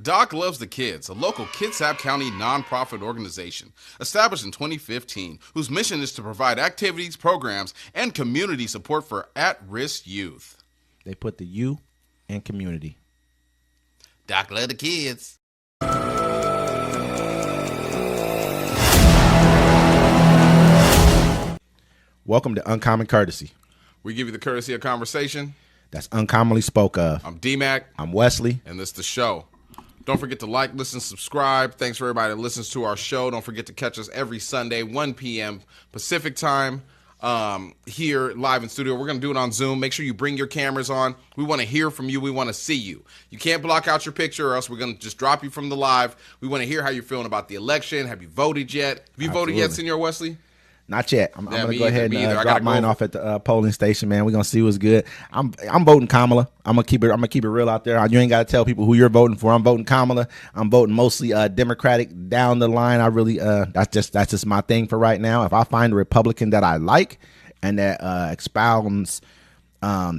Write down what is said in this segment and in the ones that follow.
Doc Loves the Kids, a local Kitsap County nonprofit organization established in 2015, whose mission is to provide activities, programs, and community support for at-risk youth. They put the U in community. Doc Loves the Kids. Welcome to Uncommon Courtesy. We give you the courtesy of conversation that's uncommonly spoke of. I'm D-Mac. I'm Wesley. And this is the show. Don't forget to like, listen, subscribe. Thanks for everybody that listens to our show. Don't forget to catch us every Sunday, 1 p.m. Pacific time, here live in studio. We're going to do it on Zoom. Make sure you bring your cameras on. We want to hear from you. We want to see you. You can't block out your picture or else we're going to just drop you from the live. We want to hear how you're feeling about the election. Have you voted yet? Have you voted yet, Senor Wesley? Not yet. I'm going to go ahead and drop mine off at the polling station, man. We're going to see what's good. I'm voting Kamala. I'm going to keep it real out there. You ain't got to tell people who you're voting for. I'm voting Kamala. I'm voting mostly Democratic down the line. I really that's just my thing for right now. If I find a Republican that I like and that expounds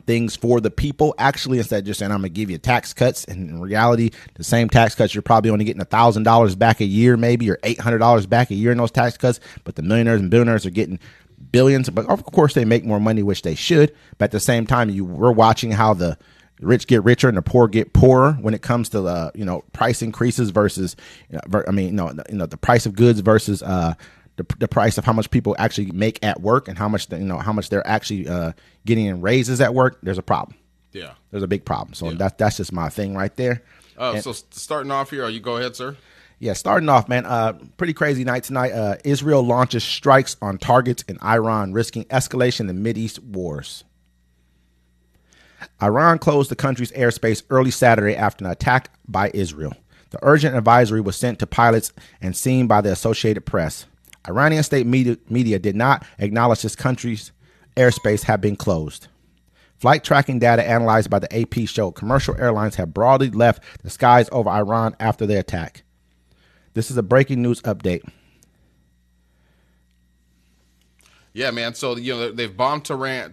things for the people, actually, instead of just saying I'm gonna give you tax cuts, and in reality, the same tax cuts, you're probably only getting $1,000 back a year, maybe, or $800 back a year in those tax cuts. But the millionaires and billionaires are getting billions. But of course, they make more money, which they should. But at the same time, we're watching how the rich get richer and the poor get poorer when it comes to price increases versus, the price of goods versus the price of how much people actually make at work and how much they're actually getting in raises at work. There's a problem. Yeah, there's a big problem. So that's just my thing right there. So starting off here, you go ahead, sir. Yeah, starting off, man. Pretty crazy night tonight. Israel launches strikes on targets in Iran, risking escalation in Mideast wars. Iran closed the country's airspace early Saturday after an attack by Israel. The urgent advisory was sent to pilots and seen by the Associated Press. Iranian state media did not acknowledge this country's airspace had been closed. Flight tracking data analyzed by the AP showed commercial airlines have broadly left the skies over Iran after the attack. This is a breaking news update. Yeah, man. So, they've bombed Tehran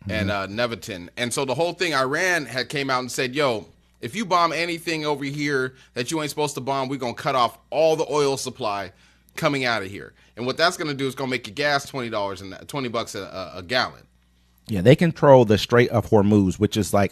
and Nevatin. And so the whole thing, Iran had came out and said, if you bomb anything over here that you ain't supposed to bomb, we're going to cut off all the oil supply coming out of here. And what that's going to do is going to make your gas $20 and $20 a gallon. Yeah, they control the Strait of Hormuz, which is I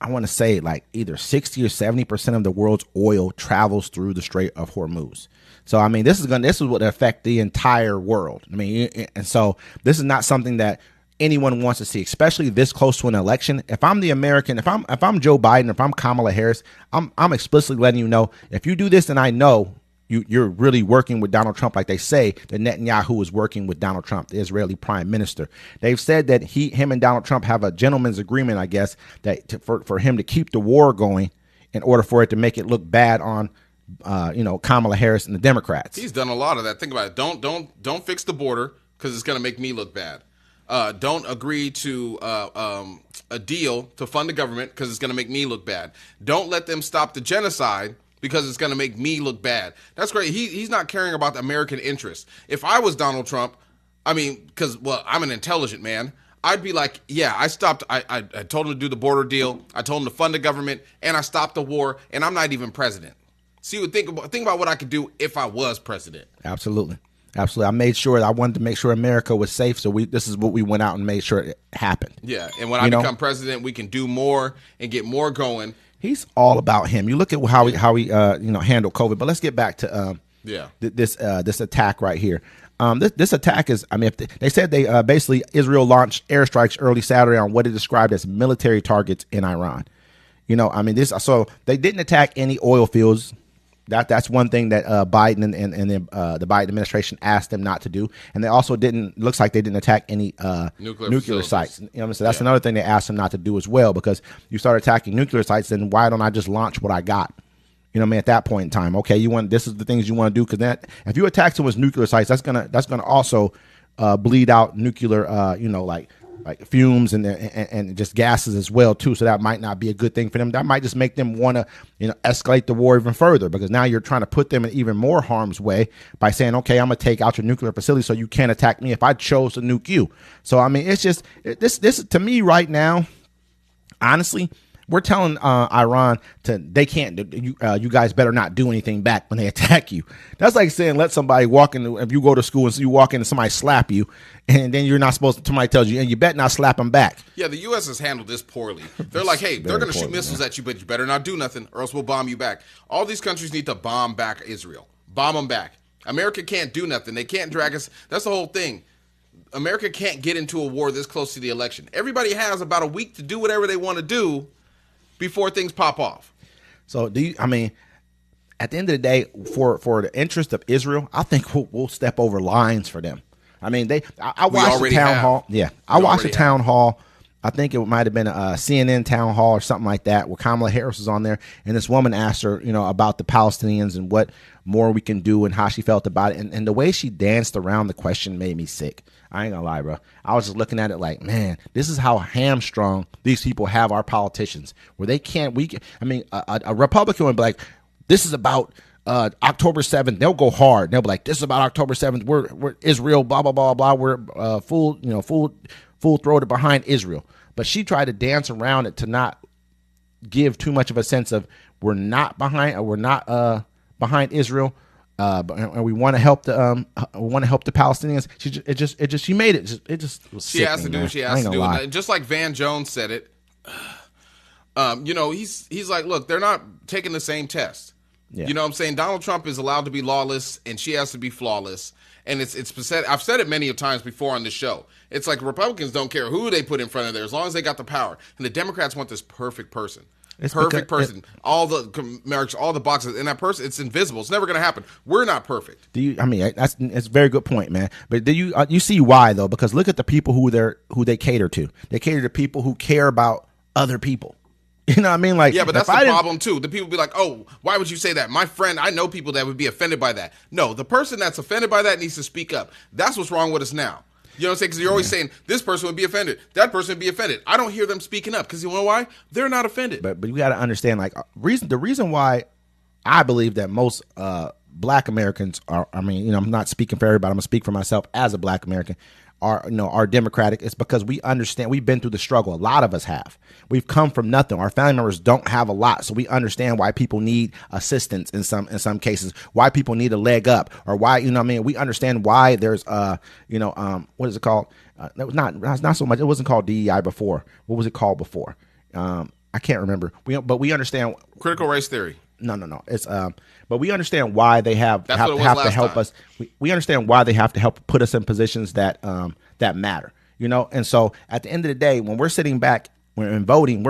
want to say either 60 or 70% of the world's oil travels through the Strait of Hormuz. So, this is what affect the entire world. And so this is not something that anyone wants to see, especially this close to an election. If I'm the American, if I'm Joe Biden, if I'm Kamala Harris, I'm explicitly letting you know, if you do this, and I know you're really working with Donald Trump, like they say that Netanyahu is working with Donald Trump, the Israeli prime minister. They've said that him and Donald Trump have a gentleman's agreement, I guess, that for him to keep the war going in order for it to make it look bad on Kamala Harris and the Democrats. He's done a lot of that. Think about it. Don't fix the border because it's going to make me look bad. Don't agree to a deal to fund the government because it's going to make me look bad. Don't let them stop the genocide because it's going to make me look bad. That's great. He's not caring about the American interest. If I was Donald Trump, because I'm an intelligent man, I'd be like, I stopped. I told him to do the border deal. I told him to fund the government, and I stopped the war, and I'm not even president. See, think about what I could do if I was president. Absolutely. I wanted to make sure America was safe. So this is what we went out and made sure it happened. Yeah. And when I become president, we can do more and get more going. He's all about him. You look at how he handled COVID, but let's get back to this attack right here. This attack is, if they said they basically Israel launched airstrikes early Saturday on what it described as military targets in Iran. So they didn't attack any oil fields. That's one thing that Biden and the Biden administration asked them not to do, and they also looks like they didn't attack any nuclear sites. So that's another thing they asked them not to do as well, because you start attacking nuclear sites, then why don't I just launch what I got? At that point in time, okay, this is the things you want to do, because if you attack someone's nuclear sites, that's gonna also bleed out nuclear, like fumes and just gases as well too. So that might not be a good thing for them. That might just make them want to, escalate the war even further, because now you're trying to put them in even more harm's way by saying, okay, I'm gonna take out your nuclear facility so you can't attack me if I chose to nuke you. So it's just this to me right now, honestly, We're telling Iran they can't. You guys better not do anything back when they attack you. That's like saying let somebody walk in. If you go to school and you walk in and somebody slap you, and then you're not supposed to. Somebody tells you, and you better not slap them back. Yeah, the U.S. has handled this poorly. They're like, hey, they're going to shoot missiles at you, but you better not do nothing, or else we'll bomb you back. All these countries need to bomb back Israel. Bomb them back. America can't do nothing. They can't drag us. That's the whole thing. America can't get into a war this close to the election. Everybody has about a week to do whatever they want to do before things pop off. So at the end of the day, for the interest of Israel, I think we'll step over lines for them. I mean, I watched the town hall. Yeah, I watched the town hall. I think it might have been a CNN town hall or something like that, where Kamala Harris was on there, and this woman asked her, about the Palestinians and what more we can do and how she felt about it, and the way she danced around the question made me sick. I ain't gonna lie, bro. I was just looking at it like, man, this is how hamstrung these people have our politicians, where they can't. A Republican would be like, this is about October 7th. They'll go hard. They'll be like, this is about October 7th. We're Israel. Blah blah blah blah. We're full throated behind Israel. But she tried to dance around it to not give too much of a sense of we're not behind behind Israel. And we want to help the Palestinians. She made it. It just was she sick, has to do what she has to do. And just like Van Jones said it, he's like, look, they're not taking the same test. Yeah. You know what I'm saying? Donald Trump is allowed to be lawless, and she has to be flawless. And it's pathetic. I've said it many times before on the show. It's like Republicans don't care who they put in front of there as long as they got the power. And the Democrats want this perfect person. All the marks, all the boxes, and that person, it's invisible. It's never going to happen. We're not perfect. That's a very good point, man. But do you see why though? Because look at the people who they cater to. They cater to people who care about other people. You know what I mean? Like, yeah, but that's the problem too. The people be like, "Oh, why would you say that?" My friend, I know people that would be offended by that. No, the person that's offended by that needs to speak up. That's what's wrong with us now. You know what I'm saying? Because you're always saying this person would be offended, that person would be offended. I don't hear them speaking up because you know why? They're not offended. But you got to understand, like, the reason why I believe that most Black Americans are. I'm not speaking for everybody. I'm gonna speak for myself as a Black American. Are Democratic. It's because we understand. We've been through the struggle. A lot of us have. We've come from nothing. Our family members don't have a lot, so we understand why people need assistance in some cases. Why people need a leg up, or why we understand why there's what is it called? That was not so much. It wasn't called DEI before. What was it called before? I can't remember. But we understand critical race theory. No. It's but we understand why they have to help us. We understand why they have to help put us in positions that matter. And so at the end of the day, when we're sitting back, we're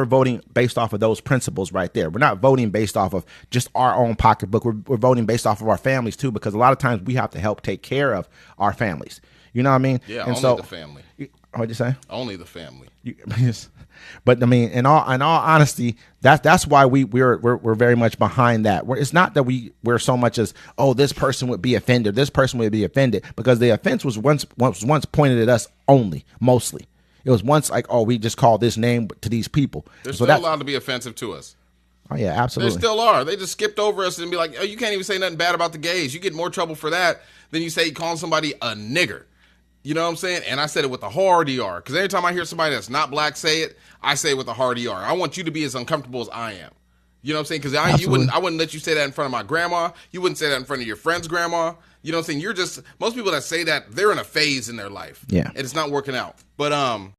voting based off of those principles right there. We're not voting based off of just our own pocketbook. We're voting based off of our families too, because a lot of times we have to help take care of our families. You know what I mean? Yeah, and only the family. What'd you say? Only the family. But in all honesty, that's why we're very much behind that. It's not that we're so much as, oh, this person would be offended, this person would be offended, because the offense was once pointed at us only, mostly. It was once like, oh, we just call this name to these people. They're still allowed to be offensive to us. Oh yeah, absolutely. They still are. They just skipped over us and be like, oh, you can't even say nothing bad about the gays. You get more trouble for that than you say calling somebody a nigger. You know what I'm saying? And I said it with a hard ER, because every time I hear somebody that's not black say it, I say it with a hard ER. I want you to be as uncomfortable as I am. You know what I'm saying? Because I wouldn't let you say that in front of my grandma. You wouldn't say that in front of your friend's grandma. You know what I'm saying? Most people that say that, they're in a phase in their life. Yeah. And it's not working out. But